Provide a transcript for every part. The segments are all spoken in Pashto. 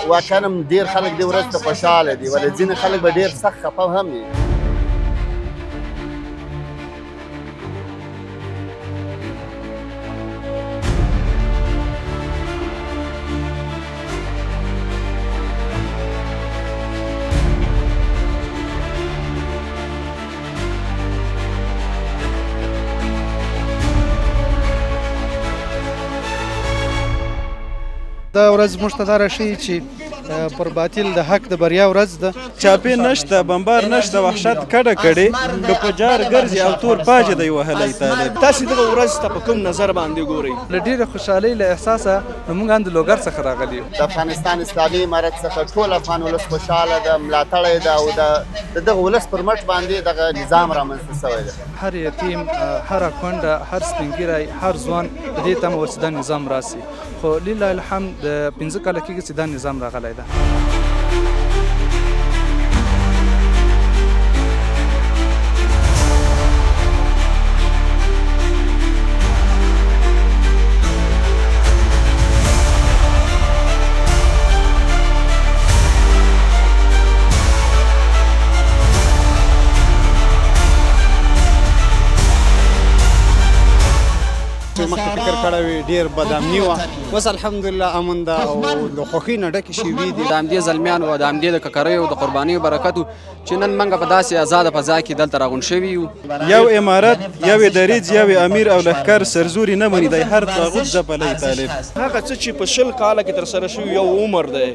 واقعا هم ډېر خلک دې ورځ ته خوشحاله دي ولې ځینې خلک به ډېر سخت خفه هم وي. دا ورځ موږ ته دا راښیي چې پر باطل د حق د بریا ورځ ده. چاپې نشته، بمبار نشته، وحشت کډه کړې که په جار ګرځي او تور باجه دی وهلی طالب. تاسې دغه ورځ ته په کوم نظر باندې ګورئ؟ له ډېرې خوشحالۍ له احساسه موږ هم د لوګر څخه راغلي یو. د افغانستان اسلامي امارت څخه ټول افغان ولس خوشحاله ده، ملاتړ یې ده او د دغه ولس پر مټ باندې دغه نظام رامنځته شوی ده. هر یتیم، هر کونډه، هر سپین ږیری، هر ځوان د دې تمه و چې دا نظام راسي، خو لله الحمد د 15 کاله کېږي چې دا نظام راغلی ده. مخکې فکر کړی وي ډېر بدامني وه، اوس الحمدلله امن ده او د خوښۍ نه ډکې شوي دي. د همدې زلمیانو او د همدې د ککریو د قربانیو برکت چې نن موږ په داسې ازاده فضا کې دلته راغونډ شوي یو. یو امارت، یو دریځ، یو امیر او لښکر سرزوري نه مني، دی هر طاغوت ځپلی طالب. هغه څه چې په 20 کاله کې ترسره شوي یو عمر دی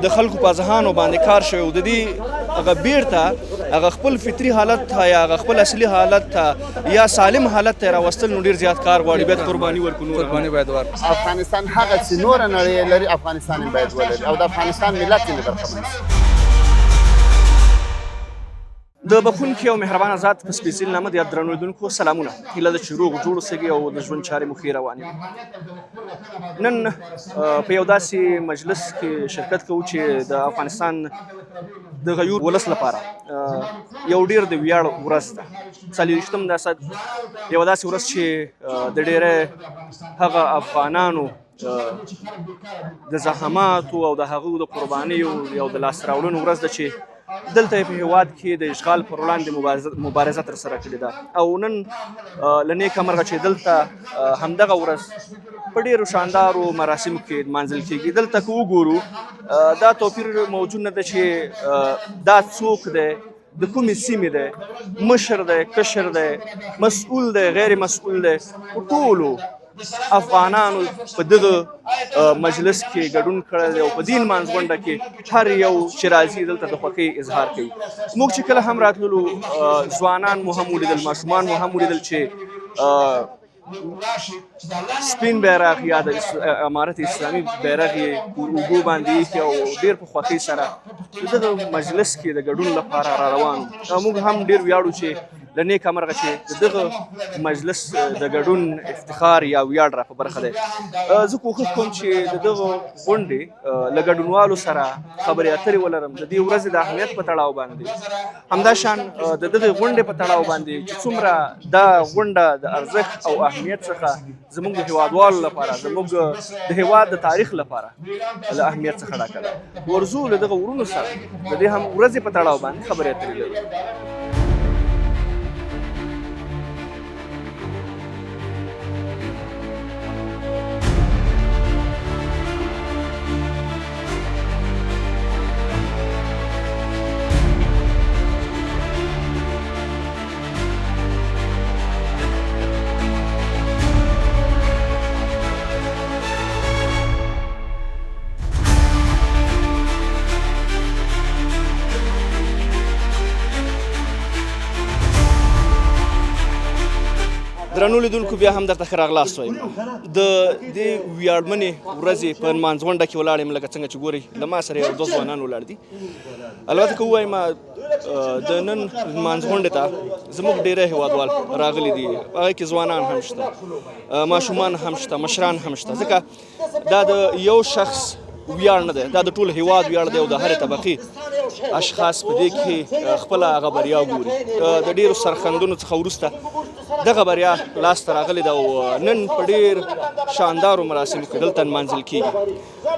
د خلکو په اذهانو باندې کار شوی او د دې هغه بیرته هغه خپل فطري حالت ته یا هغه خپل اصلي حالت ته یا سالم حالت ته راوستل نو ډېر زیات کار غواړي. باید قرباني ورکړو. قرباني باید ورکړو. افغانستان هغه چې نوره نړۍ لري افغانستان یې باید ولري او د افغانستان ملت یې برخمن شي. د بخښونکي او مهربانه ذات په سپېڅلي نامه د درنو لیدونکو سلامونه. هیله ده چې روغ جوړ اوسئ او د ژوند چارې مو ښې روانې وي. نن په یو داسې مجلس کې شرکت کوو چې د افغانستان د غیور ولس لپاره یو ډېر د ویاړ ورځ ده. 40 یو داسې ورځ چې د ډېری هغه افغانانو د زحماتو او د هغو د قربانیو یو د لاسته راوړنو ورځ ده چې دلته په هېواد کې د اشغال پر وړاندې مبارزه ترسره کړې ده او نن له نیکه مرغه چې دلته همدغه ورځ په ډېرو شاندارو مراسمو کې نمانځل کېږي. دلته که وګورو دا توپیر موجود نه ده چې دا څوک دی، د کومې سیمې دی، مشر دی، کشر دی، مسؤول دی، غیر مسؤول دی. ټولو افغانانو په دغه مجلس کې ګډون کړی دی او په دې لمانځغونډه کې هر یو چې راځي دلته د خوښۍ اظهار کوي. موږ چې کله هم راتللو ځوانان مو هم ولیدل، ماشومان مو هم ولیدل چې سپین بیرغ یا د امارت اسلامي بیرغ یې اوږو باندې ایښي او ډېر په خوښۍ سره دغه مجلس کې د ګډون لپاره را روان وو. موږ هم ډېر ویاړو چې له نیکه مرغه چې دغه مجلس د ګډون افتخار یا ویاړ را په برخه دی. زه کوښښ کوم چې د دغه غونډې له ګډونوالو سره خبرې اترې ولرم د دې ورځې د اهمیت په تړاو باندې، همداشان د دغې غونډې په تړاو باندې چې څومره دا غونډه د ارزښت او اهمیت څخه زموږ د هېوادوالو لپاره، زموږ د هېواد د تاریخ لپاره له اهمیت څخه ډکه ده. ورځو له دغه ورونو سره د دې هم ورځې په تړاو باندې خبرې اترې لرو. درنو لیدونکو بیا هم درته ښه راغلاست وایم. د دې ویاړمنې ورځې په نمانځغونډه کې ولاړ یم، لکه څنګه چې ګورئ له ما سره یو 2 ځوانان ولاړ دي. البته که ووایم د نن نمانځغونډې ته زموږ ډېری هېوادوال راغلي دي، هغې کې ځوانان هم شته، ماشومان هم شته، مشران هم شته، ځکه دا د یو شخص ویاړ نه دی، دا د ټول هېواد ویاړ دی او د هرې طبقې اشخاص په دې کې خپله هغه بریا ګوري. د ډېرو سرښندنو څخه وروسته دغه بریا لاسته راغلې ده او نن په ډېر شاندارو مراسمو کې دلته نمانځل کېږي.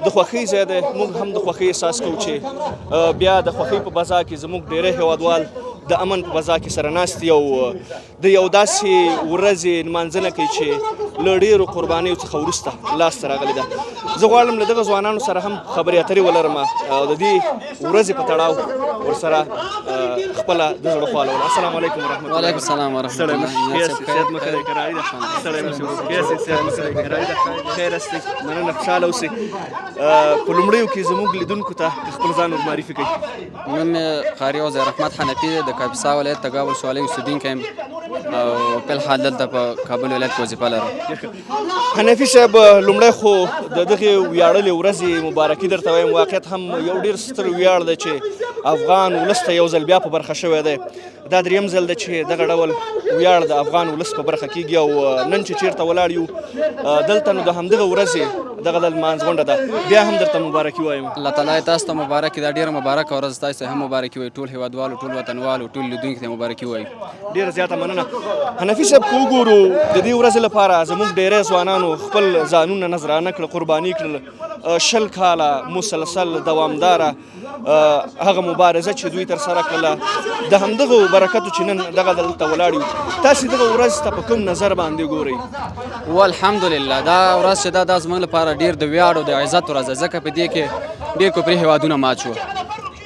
د خوښۍ ځای دی، موږ هم د خوښۍ احساس کوو چې بیا د خوښۍ په فضا کې زموږ ډېری هېوادوال د امن په فضا کې سره ناست دي او د یو داسې ورځې نمانځنه کوي چې له ډېرو قربانیو څخه وروسته لاسته راغلې ده. زه غواړم له دغه ځوانانو سره هم خبرې اترې ولرم او د دې ورځې په تړاو ورسره خپله د زړه خواله ولرم. السلام علیکم ورحمت الله. وعلیکم السلام ورحمت الله. صحت مو ښه دی؟ کراري ده. ستړی مه شئ. صحت مو ښه دی؟ کراري ده. خیر هستئ؟ مننه، خوشحاله اوسئ. په لومړیو کې زموږ لیدونکو ته خپل ځان ور معرفي کړئ. نوم مې قاري عوض رحمت حنفي دی، د کاپیسا ولایت تګاب ولسوالۍ اوسېدونکی یم او په الحال دلته په کابل ولایت کې وظیفه لرم. حنفي صاحب، لومړی خو د دغې ویاړلې ورځې مبارکي درته وایم. واقعیت هم یو ډېر ستر ویاړ دی چې افغان ولس ته یو ځل بیا په برخه شوی دی. دا درېیم ځل دی چې دغه ډول ویاړ د افغان ولس په برخه کېږي او نن چې چېرته ولاړ یو دلته نو د همدغه ورځې دغه د لمانځ غونډه ده، بیا هم درته مبارکي وایم. الله تعالی تاسو ته مبارکي، دا ډېره مبارکه ورځ، تاسو ته هم مبارکي وایي، ټول هېوادوالو، ټول وطنوالو، ټول لیدونکو ته مبارکي وایي. ډېره زیاته مننه. حنفي صاحب، که وګورو د دې ورځې لپاره زموږ ډېری ځوانانو خپل ځانونه نذرانه کړل، قرباني کړل. 20 کاله مسلسل دوامداره هغه مبارزه چې دوی ترسره کړله، د همدغو برکتو چې نن دغه دلته ولاړ یو، تاسې دغه ورځ ته په کوم نظر باندې ګورئ؟ والحمدلله دا ورځ چې دا زموږ لپاره ډېر د ویاړ او د عزت ورځ ده، ځکه په دې کې ډېر کفري هېوادونه مات شوه.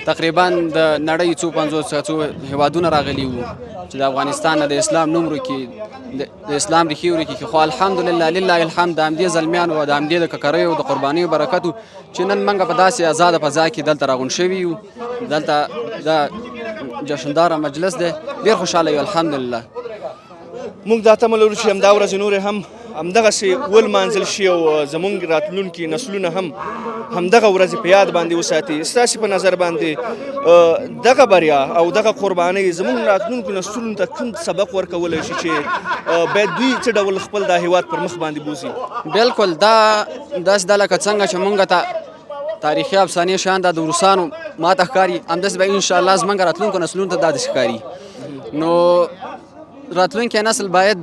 تقریبا د نړۍ 50 هېوادونه راغلي وو چې د افغانستان نه د اسلام نوم ورکي، د اسلام ریښې ورکي. خو الحمدلله لله الحمد د همدې زلمیانو او د همدې د ککریو د قربانیو برکتو چې نن موږ په داسې آزاده فضا کې دلته راغونډ شوي یو. دلته دا جشنداره مجلس دی، ډېر خوشحاله یو الحمدلله. موږ دا تمه لرو چې همدا ورځې نورې هم همدغسې ولمانځل شي او زموږ راتلونکي نسلونه هم همدغه ورځې په یاد باندې وساتي. ستاسې په نظر باندې دغه بریا او دغه قربانۍ زموږ راتلونکو نسلونو ته کوم سبق ورکولی شي چې باید دوی څه ډول خپل دا هېواد پر مخ باندې بوځي؟ بالکل دا داسې ده لکه څنګه چې موږ ته تاریخي افسانې شیان دا د روسانو ماته ښکاري، همداسې به انشاءالله زموږ راتلونکو نسلونو ته دا داسې ښکاري. نو راتلونکی نسل باید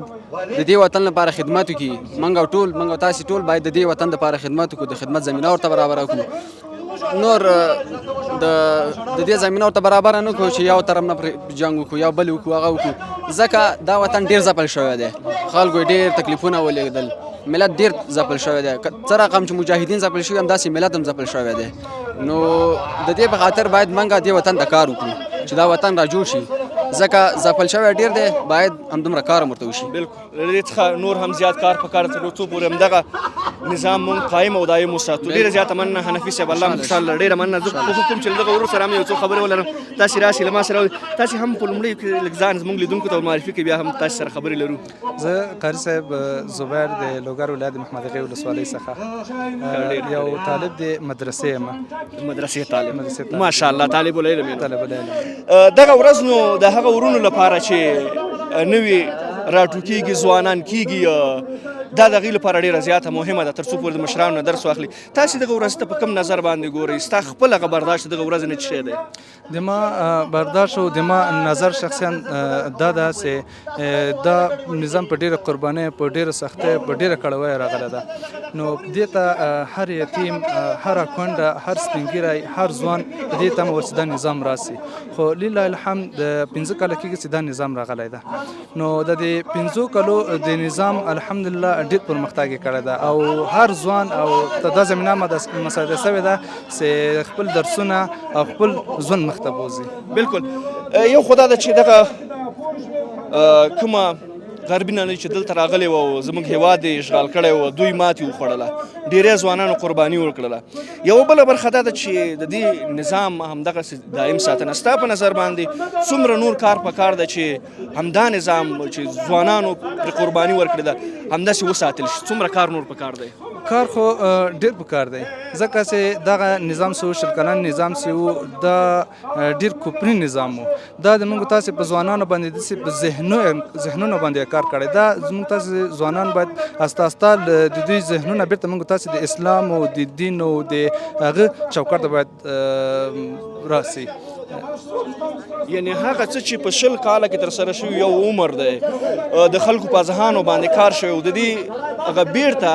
د دې وطن لپاره خدمت وکړي. موږ او تاسې ټول باید د دې وطن لپاره خدمت وکړو، د خدمت زمینه ورته برابره کړو. نور د دې زمینه ورته برابره نه کړو چې یو طرف نه جنګ وکړو یا بل وکړو هغه وکړو، ځکه دا وطن ډېر ځپل شوی دی، خلکو یې ډېر تکلیفونه ولیدل، ملت ډېر ځپل شوی دی. څه رقم چې مجاهدین ځپل شوي همداسې ملت هم ځپل شوی دی. نو د دې په خاطر باید موږ دې وطن ته کار وکړو چې دا وطن را جوړ شي، ځکه ځپل شوی ډېر دی، باید همدومره کار هم ورته وشي. بالکل، له دې څخه نور هم زیات کار پکار تر څو پورې همدغه نظام مونږ قایم او دایم وساتو. ډېره زیاته مننه حنفي صاحب، الله مو خوشحاله. ډېره مننه. زه کوښښ کوم چې له دغه ورور سره هم یو څو خبرې ولرم. تاسې راسئ له ما سره، تاسې هم په لومړیو کې لږ ځان زموږ لیدونکو ته معرفي کړئ، بیا هم تاسې سره خبرې لرو. زه قاري صاحب زبیر د لوګر ولایت د محمد اغې ولسوالۍ څخه یو طالب د مدرسې یم. مدرسې طالب، ماشاءالله، طالب العلم یم. طالب العلم. دغه ورځ نو د هغه ورونو لپاره چې نوي راټوکېږي، ځوانان کېږي، دا د هغوی لپاره ډېره زیاته مهمه ده تر څو پورې د مشرانو نه درس واخلي. تاسې دغه ورځ ته په کوم نظر باندې ګورئ؟ ستا خپل هغه برداشت دغه ورځ نه څه شی دی؟ د ما برداشت او د ما نظر شخصیا دا ده چې دا نظام په ډېره قربانۍ، په ډېره سختۍ، په ډېره کړاوۍ راغلی ده. نو دې ته هر یتیم، هره کونډه، هر سپین ږیری، هر ځوان دې ته ورسې دا نظام راسي. خو لله الحمد د 15 کاله کېږي چې دا نظام راغلی ده. نو د دې 15 کالو د نظام الحمدلله ډېر پرمختګ یې کړی ده او هر ځوان او دا زمینه مساعده شوې ده چې خپل درسونه او خپل ژوند مخ ته بوځي. بالکل. یو خو دا ده چې دغه کومه غربي نړۍ چې دلته راغلې وه او زموږ هېواد یې اشغال کړی و، دوی ماتې وخوړله، ډېری ځوانانو قرباني ورکړله. یوه بله برخه دا ده چې د دې نظام همدغسې دایم ساتنه. ستا په نظر باندې څومره نور کار پکار ده چې همدا نظام چې ځوانانو پرې قرباني ورکړې ده همداسې وساتل شي؟ څومره کار نور پکار دی؟ کار خو ډېر پکار دی، ځکه چې دغه نظام چې و 20 کلن نظام چې و دا ډېر کفري نظام و. دا د موږ تاسې په ځوانانو باندې داسې په ذهنونو باندې کار کړی. دا زموږ تاسې ځوانان باید استه استه د دوی ذهنونه بېرته موږ تاسې د اسلام او د دین او د هغه چوکاټ ته باید راسي. یعنی هغه څه چې په 20 کاله کې ترسره شوي یو عمر دی د خلکو په ذهانو باندې کار شوی د دې هغه بیرته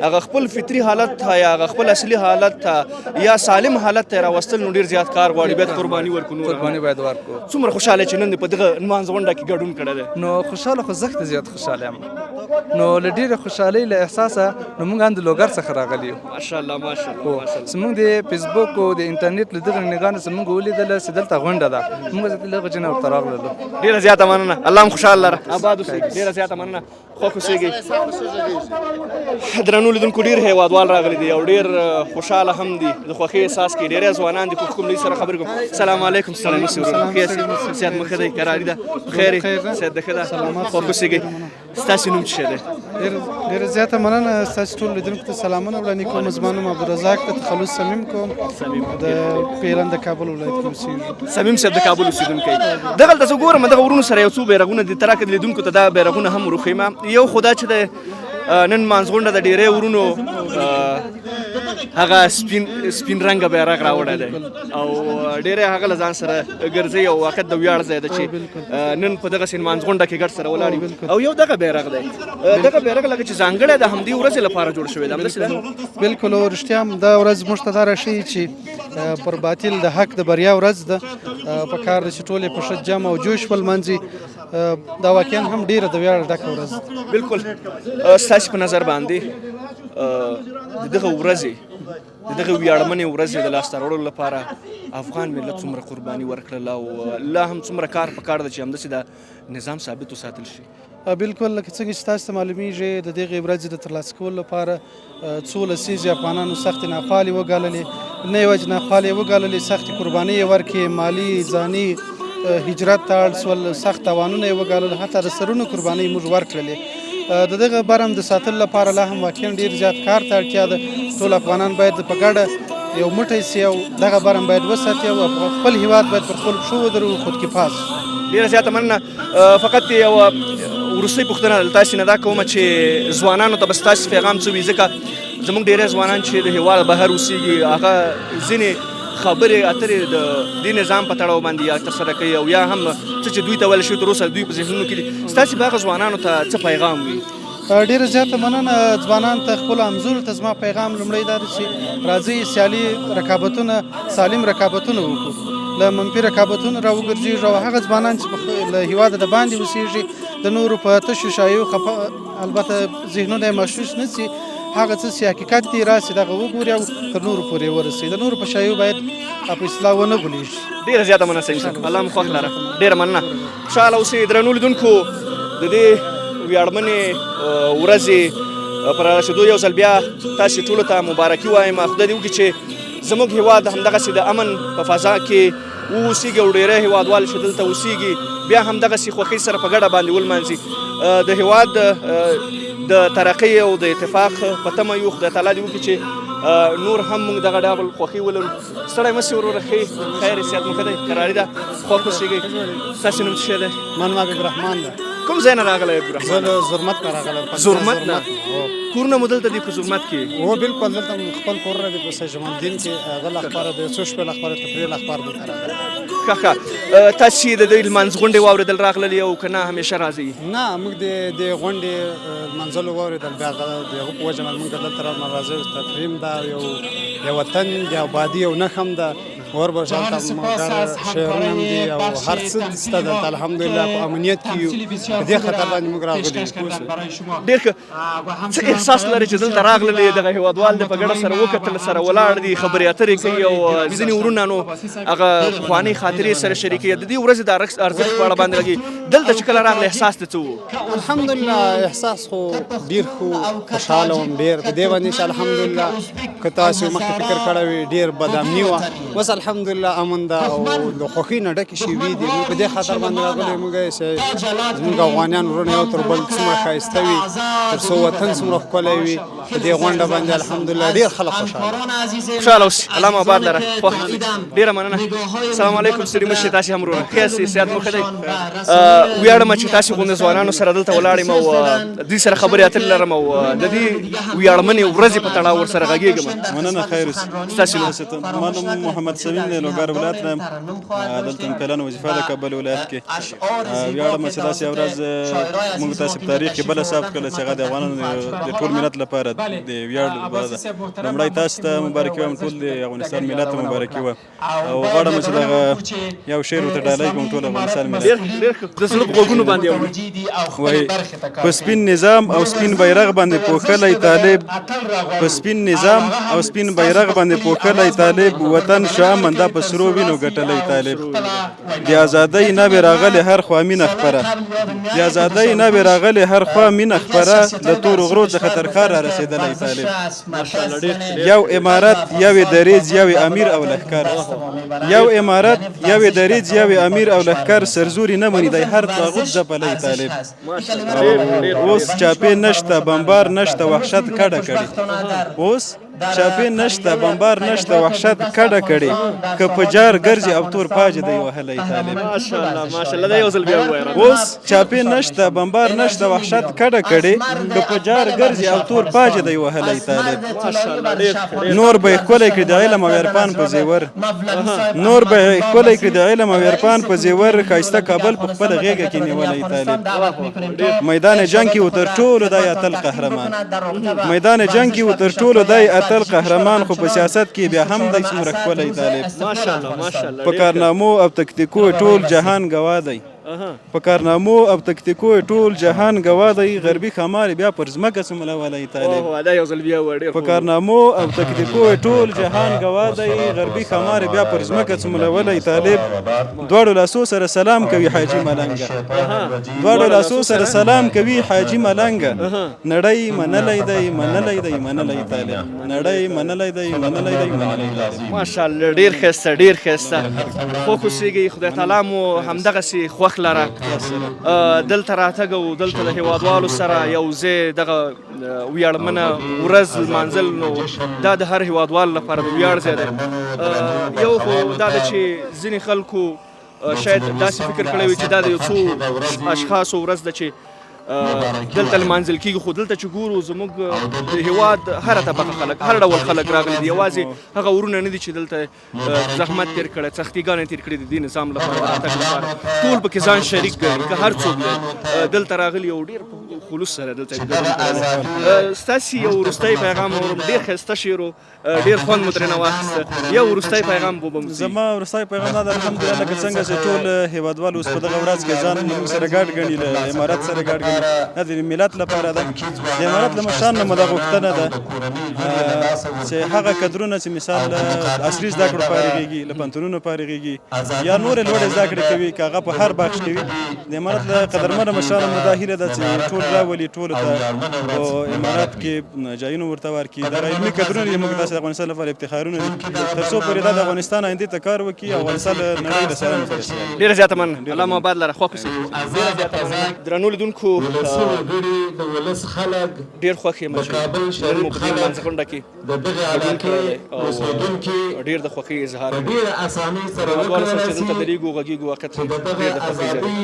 هغه خپل فطري حالت ته یا هغه خپل اصلي حالت ته یا سالم حالت ته راوستل نو ډېر زیات کار غواړي باید قرباني ورکړو قرباني باید ورکړو. څومره خوشحاله چې نن دې په دغه نمانځ غونډه کې ګډون کړی دی؟ نو خوشحاله خو زه زیات خوشحاله یم نو له ډېرې خوشحالۍ له احساسه نو موږ هم د لوګر څخه راغلي یو. ماشاءالله ماشاءالله ماشاءالله. زموږ د فیسبوک او د انټرنیټ له دغه نګانو څخه موږ ولیدله چې دلته غونډه ده موږ ځکه له هغه ځای نه ورته راغللو. ډېره زیاته مننه الله هم خوشحاله لره آباد اوسئ. ډېره زیاته مننه خوښ اوسېږئ. درنو لیدونکو ډېر هیوادوال راغلي دي او ډېر خوشحاله هم دي د خوښۍ احساس کوي. ډېری ځوانان دي کوم لوی سره خبرې کوم. السلام علیکم. ستړی مه شئ ورونه ښه یاست؟ صحت مو ښه دی کراري ده بخیر یې صحت دې ښه ده خوښ اوسېږئ. ستاسې نوم څه شی دی؟ ډېره زیاته مننه ستاسو ټولو لیدونکو ته سلامونه وړاندې کوم. زما نوم عبدالرزاق د تخلص صمیم کوم د پیلن د کابل ولایت کې اوسېږم. صمیم صاحب د کابل اوسېدونکی. دغلته زه ګورم دغه ورونو سره یو څو بیرغونه دي تراکه د لیدونکو ته دا بیرغونه هم وروښیم. یو خو دا چې د نن مانځغونډه د ډېری ورونو هغه سپین رنګه بیرغ راوړی دی او ډېری هغه له ځان سره ګرځي او واقعیت د ویاړ ځای ده چې نن په دغسې مانځغونډه کې ګډ سره ولاړ او یو دغه بیرغ دی. دغه بیرغ لکه چې ځانګړی د همدې ورځې لپاره جوړ شوی دی همداسې ده؟ بالکل او رښتیا هم دا ورځ موږ ته دا راښیي چې پر باطل د حق د بریا ورځ ده. په کار ده چې ټول یې په ښه جمع او جوش ولمانځي. دا واقعا هم ډېره د ویاړ ډکه ورځ ده. بالکل. ستاسې په نظر باندې د دغه ورځې د دغه ویاړمنې ورځې د لاسته راوړلو لپاره افغان ملت څومره قرباني ورکړله او لا هم څومره کار پکار ده چې همداسې د نظام ثابت وساتل شي؟ بالکل لکه څنګه چې تاسو ته معلومیږي د دغې ورځې د ترلاسه کولو لپاره 2 لسیزې افغانانو سختې ناخوالې وګاللې. نه یوازې ناخوالې وګاللې سختې قربانۍ یې ورکړې مالي ځاني هجرت ته اړ شول سخت تاوانونه یې وګالل حتی د سرونو قربانۍ موږ ورکړلې. د دغه برم د ساتلو لپاره لا هم واقعا ډېر زیات کار ته اړتیا ده. ټول افغانان باید په ګډه یو موټی سي او دغه برم باید وساتي او خپل هیواد باید پر خپلو پښو ودرو خودکفا سي. ډېره زیاته مننه. فقط یوه وروستۍ پوښتنه له تاسې نه دا کومه چې ځوانانو ته به ستاسې پیغام څه وي ځکه زموږ ډېری ځوانان چې د هېواد بهر اوسېږي هغه ځینې خبرې اترې د دې نظام په تړاو باندې یا ترسره کوي او یا هم څه چې دوی ته ویل شوي تر اوسه دوی په ذهنونو کې دي. ستاسې به هغه ځوانانو ته څه پیغام وي؟ ډېره زیاته مننه. ځوانانو ته خپلو همزولو ته زما پیغام لومړی دا دی چې راځئ سیالي رقابتونه سالم رقابتونه وکړو له منفي رقابتونو راوګرځېږو او هغه ځوانان چې له هېواده د باندې اوسېږي د نورو په تشو شایعو البته ذهنونه یې مشوش نه سي هغه څه چې حقیقت دی راسي دغه وګوري او تر نورو پورې ورسوي. د نورو په شایعو باید په اصلاح ونه غولېږي. ډېره زیاته مننه سعید صاحب الله مو خوښ لره. ډېره مننه. خوشحاله اوسئ درنو لیدونکو. د دې ویاړمنې ورځې په رارسېدو یو ځل بیا تاسې ټولو ته مبارکي وایم. خدای دې وکړي چې زموږ هېواد همدغسې د امن په فضا کې واوسېږي او ډېری هېوادوال چې دلته اوسېږي بیا همدغسې خوښۍ سره په ګډه باندې ولمانځي. د هېواد د ترقۍ او د اتفاق په تمه یو. خدای تعالی دې وکړي چې نور هم موږ دغه ډول خوښي ولرو. ستړی مه شئ وروره ښې خیر صحت مو ښه دی کراري ده خوښ اوسېږئ. ستاسې نوم څه شی دی؟ ما نوم حبیب الرحمن ده. کوم ځای نه راغلی حبیب الرحمن؟ زه له زرمت نه راغلم. زرمت نه؟ کورونه مو دلته دي په زرمت کې؟ هو بالکل دلته خپل کورونه دي په سید جمال الدین کې. هغه لخپاره د څو شپې لخپاره تفریح لخپاره دلته راغلی. ښه تاسې د دې لمانځ غونډې واورېدل راغللي او که نه همیشه راځئ؟ نه موږ د غونډې لمانځلو واورېدل بیا د هغو په وجه باندې موږ دلته راځو. تفریح ده یو وطن د ابادي یو نښه هم ده. وربشان ته مګر شعرونه هم دي او هر څه شته دلته الحمدلله په امنیت کې یو. په دې خاطر باندې موږ راغلي یو. ډېر ښه. څه احساس لرئ چې دلته راغللې دغه هېوادوال د په ګډه سره وکتل سره ولاړ دي خبرې اترې کوي او ځینې ورونه نو هغه پخوانۍ خاطرې سره شریکوي د دې ورځې د ارزښت په اړه باندې لګي دلته چې کله راغلی احساس دې څه و؟ الحمدلله احساس خو ډېر ښه خوشحاله وم ډېر په دې باندې چې الحمدلله که تاسو مخکې فکر کړی وي ډېر بدامني وه اوس الحمدلله امن ده او د خوښۍ نه ډکې شوي دي. موږ په دې خاطر باندې راغلي موږ چې زموږ افغانیان ورونه یو تر بل څومره ښایسته وي تر څو وطن څومره ښکلی وي. په دې غونډه باندې الحمدلله ډېر خلک خوشحاله اوسئ. الله مو آباد لره خوښ. ډېره مننه. السلام علیکم ستړي مه شئ تاسې هم ورونه ښه یاستئ صحت مو ښه دی؟ ویاړم چې تاسې غوندې ځوانانو سره دلته ولاړ یم او دوی سره خبرې اترې لرم او د دې ویاړمنې ورځې په تړاو ورسره غږېږم. مننه خیر اوسې. ستاسې نوم؟ ما نوم محمد صمیم دی لوګر ولایت نه یم. دلته مې پلنه وظیفه ده کابل ولایت کې. ویاړم چې داسې یوه ورځ موږ تاسې په تاریخ کې بله ثبت کړله چې هغه د افغانانو د ټول ملت لپاره د ویاړ لپاره ده. لومړی تاسو ته مبارکي وایم، ټول د افغانستان ملت ته مبارکي وایم او غواړم چې دغه یو شعر ورته ډالۍ کړم ټول افغانستان ملت. د زړه په غوږونو باندې اوري. وایي په سپین نظام او سپین بیرغ باندې پوښلی طالب، په سپین نظام او سپین بیرغ باندې پوښلی طالب، وطن شاه منده په سرو وینو ګټلی طالب. د ازادۍ ناوې راغلې هر خوا مینه خپره، د ازادۍ ناوې راغلې هر خوا مینه خپره، د تورو غرو څخه تر ښار را رسېدلی طالب. یو امارت یوې دریځ یوې امیر او لښکر، یو امارت یوې دریځ یوې امیر او لښکر، سرزوري نه مني دی هر طاغوت ځپلی طالب. اوس چاپې نشته بمبار نشته وحشت کډه کړي، اوس چاپې نشته بمبار نشته وحشت کډه کړي، که په جار ګرځي او تور پاجه دی وهلی طالب. ماشاءالله دا یو ځل بیا ووایه. اوس چاپې نشته بمبار نشته وحشت کډه کړي، که په جار ګرځي او تور پاجه دی وهلی طالب. نور به یې ښکلی کړي د علم او عرفان په زیور، نور به یې ښکلی کړي د علم او عرفان په زیور، ښایسته کابل په خپله غېږه کې نیولی طالب. میدان جنګ کې و تر ټولو دی اتل قهرمان، میدان جنګ کې و تر ټولو دی اتل قهرمان، خو په سیاست کې بیا هم دی څومره ښکلی طالب. په کارنامو او تکتیکو ټول جهان ګواه دی، په کارنامو او تکتیکو ټول جهان ګواه دی، غربي ښامار بیا پر ځمکه سملولی طالب. په کارنامو او تکتیکو ټول جهان ګواه دی، غربي ښامار بیا پر ځمکه سملولی طالب. دواړو لاسو سره سلام کوي حاجي ملنګه، دواړو لاسو سره سلام کوي حاجي ملنګه، نړۍ منلی دی منلی دی منلی طالب، نړۍ منلی دی منلی دی منلی طالب. ماشاءالله ډېر ښایسته ډېر ښایسته. خوښ اوسېږئ، خدای تعالی مو همدغسې خوښ لره. دلته راتګ او دلته د هیوادوالو سره یو ځای دغه ویاړمنه ورځ لمانځل، نو دا د هر هیوادوال لپاره د ویاړ ځای دی. یو خو دا ده چې ځینې خلکو شاید داسې فکر کړی وي چې دا د یو څو اشخاصو ورځ ده چې دلته لمانځل کېږي، خو دلته چې ګورو زموږ د هېواد هره طبقه خلک، هر ډول خلک راغلي دي. یوازې هغه ورونه نه دي چې دلته زحمت تېر کړی، سختیګانې تېر کړي د دې نظام لپاره، د راتګ لپاره، ټول پکې ځان شریک ګڼي. که هر څوک دی دلته راغلي او ډېر خلوص سره دلته ګډون کړی. ستاسې یو وروستی پیغام اورم، ډېر ښایسته شعر و، ډېر خوند مو ترېنه واخیسته. یو وروستی پیغام به مو زما وروستی پیغام دا ده، الحمدلله لکه څنګه چې ټول هېوادوال اوس په دغه ورځ کې ځان موږ سره ګډ ګڼي، له امارت سره ګډ ګڼي. دا د ملت لپاره ده، د امارت له مشرانو نه مو دا غوښتنه ده چې هغه کدرونه چې مثال له عصري زده کړو فارغېږي، له پوهنتونونو فارغېږي یا نورې لوړې زده کړې کوي، که هغه په هر بخش کې وي، د امارت له قدرمنو مشرانو مو دا هیله ده چې ټول راولي، ټولو ته په امارت کې ځایونه ورته ورکړي. دغه علمي کدرونه دي، موږ داسې د افغانستان لپاره افتخارونه دي، تر څو پورې دا د افغانستان آیندې ته کار وکړي او افغانستان له نړۍ له سره مخ. ډېره زیاته مننه، الله مو آباد لره، خوښ اوسئ. درنو لیدونکو ډېر خوښ یم چې نن مو په دې لمانځه غونډه کې ګډون کړی دی او ډېر د خوښۍ اظهار کوي. هېوادوالو سره چې دلته درېږو غږېږو، حقیقت ډېر د خوښۍ ځای دی.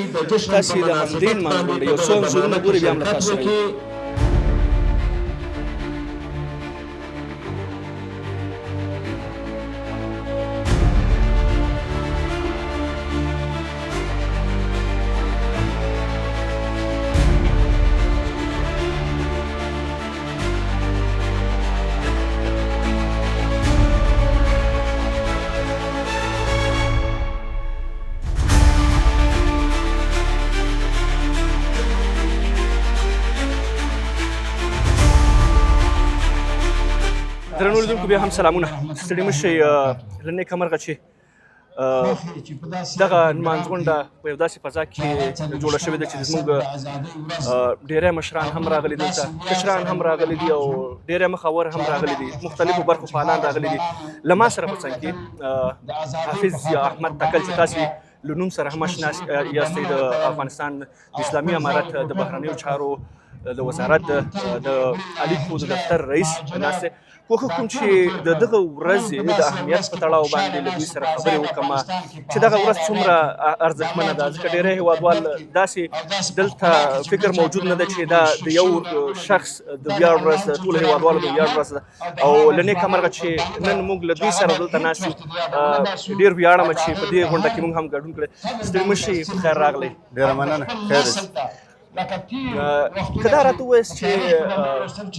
تاسې د همدې لمانځه غونډې یو څو انځورونه ګورئ، بیا هم له تاسو سره یو. درنو لیدونکو بیا هم سلامونه، ستړي مه شئ. له نیکه مرغه چې دغه لمانځه غونډه په یو داسې فضا کې جوړه شوې ده چې زموږ ډېری مشران هم راغلي دلته، کشران هم راغلي دي او ډېری مخور هم راغلي دي، مختلفو برخو فعالان راغلي دي. له ما سره په څنګ کې حافظ یا احمد تکل چې تاسې له نوم سره هم اشنا یاستئ، د افغانستان د اسلامي امارت د بهرنیو چارو د وزارت د اړیکو د دفتر رئیس ناست دی. کوښښ کوم چې د دغه ورځې د اهمیت په تړاو باندې له دوی سره خبرې وکړم چې دغه ورځ څومره ارزښتمنه ده، ځکه ډېری هېوادوال داسې دلته فکر موجود نه ده چې دا د یو شخص د ویاړ ورځ ده، ټولو هېوادوالو د ویاړ ورځ ده. او له نیکه مرغه چې نن موږ له دوی سره دلته ناست یو، ډېر ویاړم چې په دې غونډه کې موږ هم ګډون کړی. ستړي مه شئ، په خیر راغلی. ډېره مننه، خیر. که دا راته ووایاست چې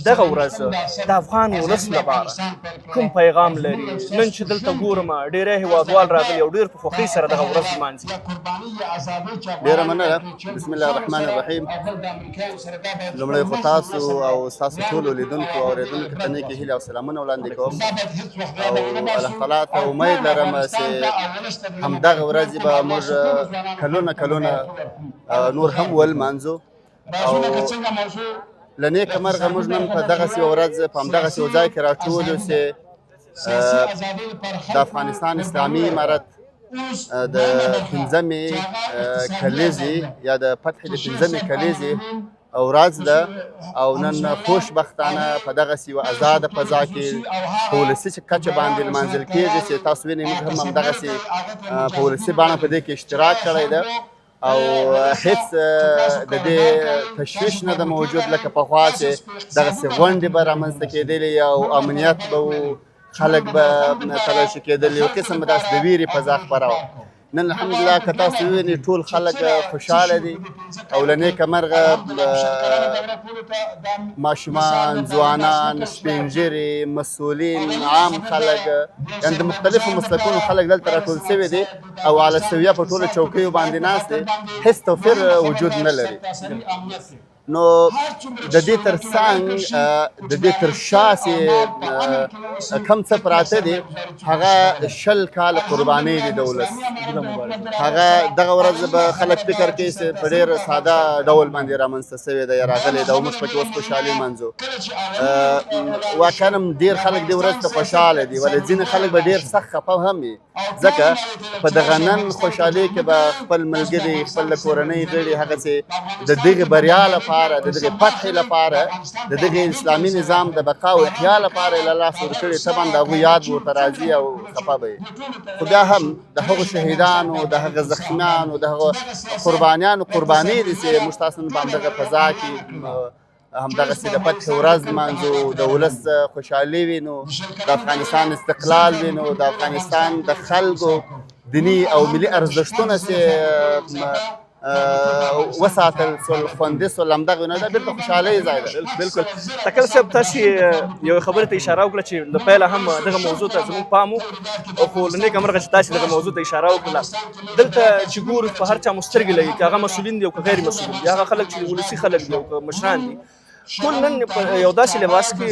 دغه ورځ د افغان ولس لپاره کوم پیغام لري؟ نن چې دلته ګورم ډېری هېوادوال راغلي او ډېر په خوښۍ سره دغه ورځ لمانځي. ډېره مننه. بسم الله الرحمن الرحیم. لومړی خو تاسو او ستاسو ټولو لیدونکو او اورېدونکو ته نیکې هیلې او سلامونه وړاندې کوم او الله تعالی ته امید لرم چې همدغه ورځې به موږ کلونه نور هم ولمانځو او له نیکه مرغه موږ نن په دغسې یوه ورځ په همدغسې یو ځای کې راټول یو چې د افغانستان اسلامي امارت د پنځمې کلیزې یا د فتح د پنځمې کلیزې ورځ ده او نن خوشبختانه په دغسې یوه ازاده فضا کې په ولسي کچه باندې لمانځل کېږي چې تاسو وینئ موږ هم همدغسې په ولسي بڼه په دې کې اشتراک کړی ده او هیڅ د دې تشویش نه ده موجود لکه پخوا چې دغسې غونډې به رامنځته کېدلې او امنیت به و، خلک به تلاشي کېدل، یو قسم به داسې د ویرې فضا خپره وه. نن الحمدلله که تاسو ووینئ ټول خلک خوشحاله دي او له نیکه مرغه ماشومان، ځوانان، سپین ږیري، مسؤلین، عام خلک، یعنې د مختلفو مسلکونو خلک دلته راټول سوي دي او على سویه په ټولو چوکیو باندې ناست دي، هېڅ توفیر وجود نه لري. نو د دې تر څنګ د دې تر شا چې کم څه پراته دي هغه 20 کاله قربانۍ دي د ولس. هغه دغه ورځ به خلک فکر کوي چې په ډېر ساده ډول باندې رامنځته سوې ده یا راغلې ده او موږ پکې اوس خوشحالي لمانځو. واقعا هم ډېر خلک دې ورځ ته خوشحاله دي، ولې ځینې خلک به ډېر سخت خفه هم وي، ځکه په دغه نن خوشحالۍ کې به خپل ملګري، خپل کورنۍ غړي هغسې د دغې بریا لپاره، د دغې فتحې لپاره، د دغې اسلامي نظام د بقا او احیا لپاره یې له لاسه ورکړي، طبعا د هغوی یاد ورته راځي او خفه به وي. خو بیا هم د هغو شهیدانو، د هغه زخمیانو، د هغو قربانیانو قربانۍ دي چې موږ تاسو نن په همدغه فضا کې همدغسې د فتح ورځ لمانځو، د ولس خوشحالي وینو، د افغانستان استقلال وینو، د افغانستان د خلکو دیني او ملي ارزښتونه چې وساتل سول، خوندي سول، همدغه وینه دا بیرته خوشحالۍ ځای ده. بلکل. تکل صاحب تاسې یوې خبرې ته اشاره وکړه چې له پیله هم دغه موضوع ته زموږ پام و، خو له نیکه مرغه چې تاسې دغه موضوع ته اشاره وکړله، دلته چې ګورو په هر چا مو سترګې لګي، که هغه مسؤلین دي او که غیر مسؤلین دي، هغه خلک چې ولسي خلک دي او که مشران دي، ټول نن په یو داسې لباس کې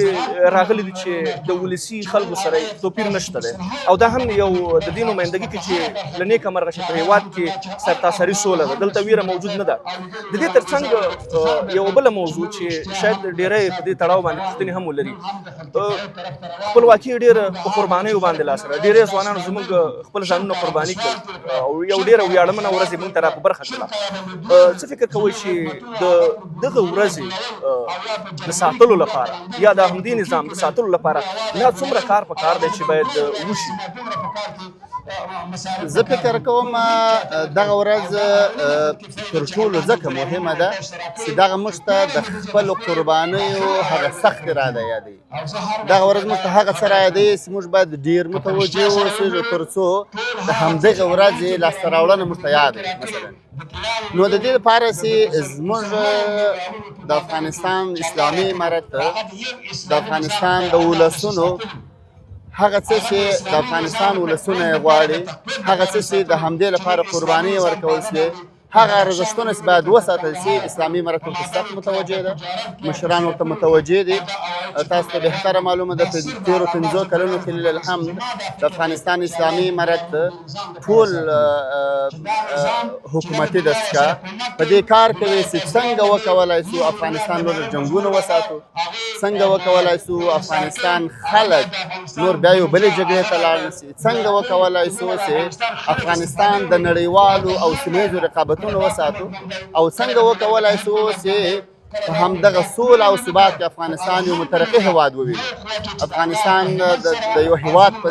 راغلي دي چې د ولسي خلکو سره توپیر نشته دی او دا هم یو د دې نمایندګي کې چې له نیکه مرغه چې په هېواد کې سرتاسري سوله ده، دلته ویره موجود نه ده. د دې تر څنګ یو بله موضوع چې شاید ډېری په دې تړاو باندې پوښتنې هم ولري، خپلواکي ډېر په قربانیو باندې لاس راغله. ډېری ځوانانو زموږ خپل ځانونه قرباني کړل او یو ډېره ویاړمنه ورځ یې موږ ته را په برخه کړله. څه فکر کوئ چې د دغه ورځې د ساتلو لپاره یا د همدې نظام د ساتلو لپاره لا څومره کار په کار دی چې باید وشي؟ زه فکر کوم دغه ورځ تر ټولو ځکه مهمه ده چې دغه موږ ته د خپلو قربانیو هغه سخت اراده یادوي. دغه ورځ موږ ته هغه څه رايادوي چې موږ باید ډېر متوجه واوسو تر څو د همدغه ورځې لاسته راوړنه موږ ته یاد وي. مثلا نو د دې لپاره چې زموږ د افغانستان اسلامي امارت د افغانستان د ولسونو هغه څه چې د افغانستان ولسونه یې غواړي، هغه څه چې د همدې لپاره قربانۍ ورکول شوې، هغه ارزښتونه چې باید وساتل شي. اسلامي امارت ورته سخت متوجه ده، مشران ورته متوجه دي. تاسو ته بهتره معلومه ده په تېرو 5 کلونو کې لله الحمد د افغانستان اسلامي امارت ټول حکومتي دستګاه په دې کار کوي چې څنګه وکولای شو افغانستان نور جنګونه وساتو، څنګه وکولای شو افغانستان خلک نور بیا یو بلې جګړې ته لاړ نه شي، څنګه وکولای شو چې افغانستان د نړیوالو او سیمه ییزو رقابتونو وساتو، او څنګه وکولای شو چې په همدغه سوله او ثبات کې افغانستان یو مترقي هیواد ووینو. افغانستان د یو هیواد په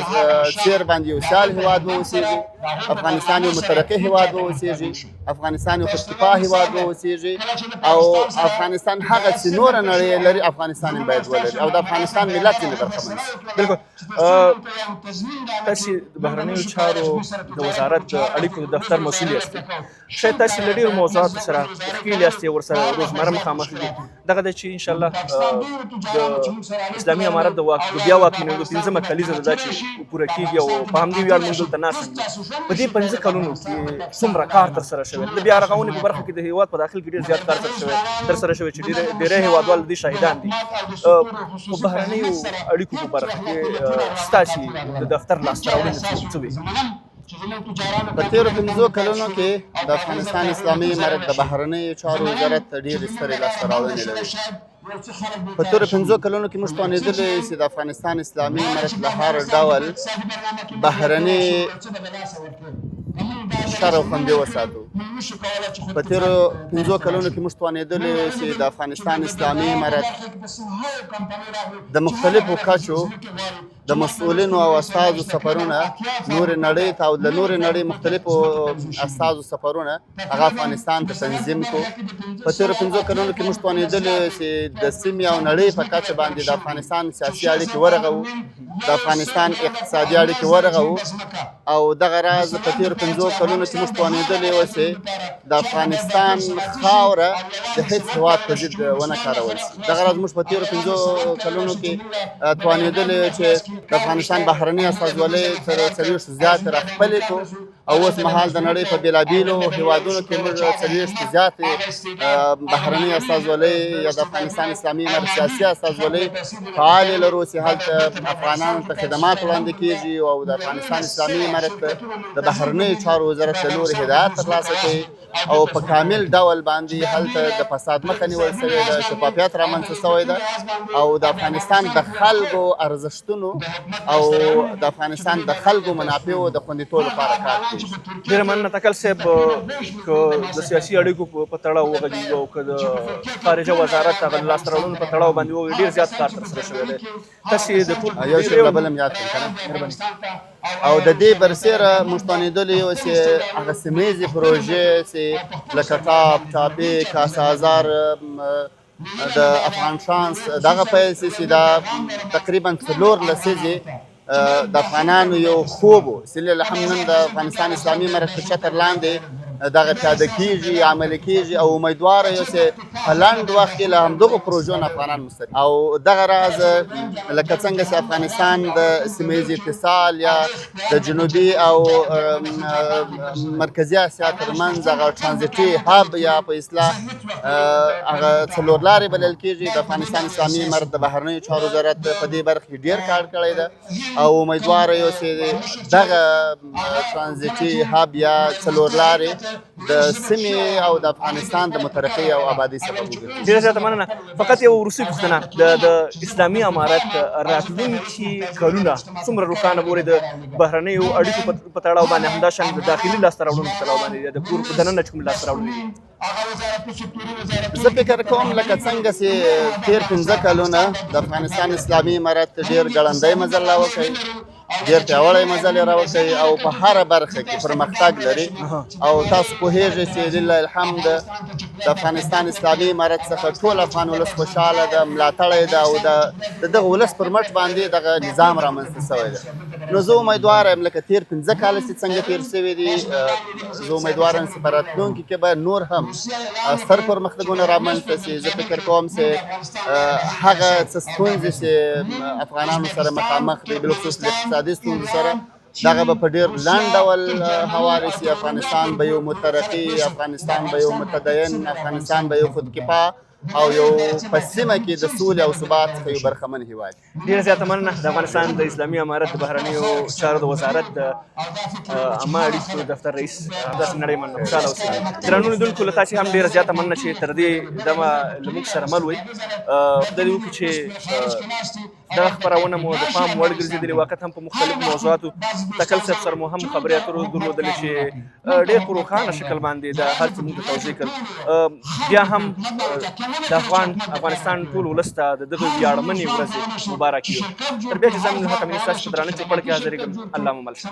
څېر باندې یو سیال هیواد واوسېږي. افغانستان یو مترقي هیواد واوسېږي. افغانستان یو خودکفا هیواد واوسېږي او افغانستان هغه چې نوره نړۍ لري افغانستان هم باید ولري او د افغانستان ملت یې برخمن شي. بالکل. تاسې د بهرنیو چارو د وزارت د اړیکو د دفتر مسؤل یاست. شاید تاسې له ډېرو موضوعاتو سره ښکېل یاستې ورسره روزمره مخامخ دي. دغه دی چې انشاءالله د اسلامي امارت د بیا واکمنېدو 5مه کلیزه ده دا چې پوره کېږي او په همدې ویاړ موږ دلته ناست یو. په دې 5 کلونو کې څومره کار ترسره شوی د بیا رغونې په برخه کې د هېواد په داخل کې ډېر زیات کار ترسره شوی چې ډېری هېوادوال د دې شاهدان دي. په بهرنیو اړیکو په برخه کې ستاسې د دفتر لاسته راوړنې څه وي؟ په تېرو 5 کلونو کې د افغانستان اسلامي امارت د بهرنیو چارو وزارت ډېرې سترې لاسته راوړنې لري. په تېرو 5 کلونو کې موږ توانېدلي چې د افغانستان اسلامي امارت له هر ډول بهرني شر او خوندې وساتو. په تېرو 5 کلونو کې موږ توانېدلي چې د افغانستان اسلامي امارت د مختلفو کچو د مسؤلینو او استازو سفرونه نورې نړۍ ته او د نورې نړۍ مختلفو استازو سفرونه هغه افغانستان ته تنظیم کړو. په تېرو 5 کلونو کې موږ توانېدلي چې د سیمې او نړۍ په کچه باندې د افغانستان سیاسي اړیکې ورغوو، د افغانستان اقتصادي اړیکې ورغوو او دغه راز په تېرو 5 کلونو کې موږ توانېدلي و چې د افغانستان خاوره د هېڅ هېواد په ضد ونه کارول شي. دغه راز موږ په تېرو 5 کلونو کې توانېدلي چې د افغانستان بهرنۍ استازولۍ تر 40 زیاتې راخپلې کړو او اوس مهال د نړۍ په بېلابېلو هېوادونو کې موږ 40 زیاتې بهرنۍ استازولۍ یا د افغانستان اسلامي امارت سیاسي استازولۍ فعالې لرو چې هلته افغانانو ته خدمات وړاندې کېږي او د افغانستان اسلامي امارت د بهرنیو چارو وزارت له لورې هدایت ترلاسه کوي او په کامل ډول باندې هلته د فساد مخه نیول شوې ده، شفافیت رامنځته شوی ده او د افغانستان د خلکو ارزښتونو او د افغانستان د خلکو منافعو د خوندیتوب لپاره کار کوي. ډېره مننه تکل صاحب. که د سیاسي اړیکو په تړاو وغږیږو او که د خارجه وزارت هغه لاسته راوړنو په تړاو باندې وغږیږو ډېر زیات کار ترسره شوی دی. تاسې د ټول یو شی له بل هم یاد کړم کنه او د دې برسېره موږ توانېدلي یو چې هغه سیمه ییزې پروژې چې لکه ټاپې کاسازار د افغان شانس دغه پیسې چې دا تقریبا 4 لسیزې د افغانانو یو خوب و چې لله نن د افغانستان اسلامي امارت په چتر لاندې دغه پیاده کېږي، عملي کېږي او امیدواره یو چې په لنډ وخت کې له همدغو پروژو نه افغانان مستفید او دغه راز لکه څنګه چې افغانستان د سیمه ییز اتصال یا د جنوبي او مرکزي اسیا ترمنځ هغه ټرانزیټي هب یا په اصطلاح هغه څلورلارې بلل کېږي، د افغانستان اسلامي امارت د بهرنیو چارو وزارت په دې برخه کې ډېر کار کړی ده او امیدواره یو چې دغه ټرانزیټي هب یا څلورلارې د سیمې او د افغانستان د مترقي او آبادۍ سبب وګرځي. ډېره زیاته مننه. فقط یو وروستۍ پوښتنه د اسلامي امارت راتلونکي کلونه څومره روښانه ګوري د بهرنیو اړیکو په تړاو باندې همداشان د داخلي لاسته راوړنو په تړاو باندې د کور په دننه چې کوم لاسته راوړنې دي؟ زه فکر کوم لکه څنګه چې تېر 15 کلونه د افغانستان اسلامي امارت ډېر ګړندی مزل راوکړی، ډېر پیاوړی مزل یې راوکړی او په هره برخه کې پرمختګ لري او تاسو پوهېږئ چې لله الحمد د افغانستان اسلامي امارت څخه ټول افغان ولس خوشحاله ده، ملاتړی ده او د دغه ولس پر مټ باندې دغه نظام رامنځته شوی ده. نو زه امیدواره یم لکه تېر 15 کاله چې څنګه تېر شوي دي، زه امیدواره یم چې په راتلونکي کې به نور هم ستر پرمختګونه رامنځته شي. زه فکر کوم چې هغه څه ستونزې چې افغانانو سره مخامخ دي بالخصوص اقتصادي ستونزو سره دغه به په ډېر لنډ ډول هوارې شي. افغانستان به یو مترقي، افغانستان به یو متدین، افغانستان به یو خودکفا او یو په سیمه کې د سولې او ثبات څخه یو برخمن هېواد. ډېره زیاته مننه. د افغانستان د اسلامي امارت د بهرنیو چارو د وزارت د عامه اړیکو دفتر رئیس همداسې نړۍ مننه. خوشحاله اوسئ. درنو لیدونکو له تاسې هم ډېره زیاته مننه چې تر دې دمه له موږ سره مل وئ. خدای دې وکړي چې دغه خپرونه مو د پام وړ ګرځېدلې واقعا هم په مختلفو موضوعاتو تکل صاحب سره مو هم خبرې اترې درلودلې چې ډېر په روښانه شکل باندې د هر څه موږ ته توضیح کړل. بیا هم د افغانستان ټول ولس ته د دغه ویاړمنې ورځې مبارکي وي. تر بیا چې زه امین الحق امیني ستاسو په درانه چوپړ کې حاضرېږم. الله مو مل شه.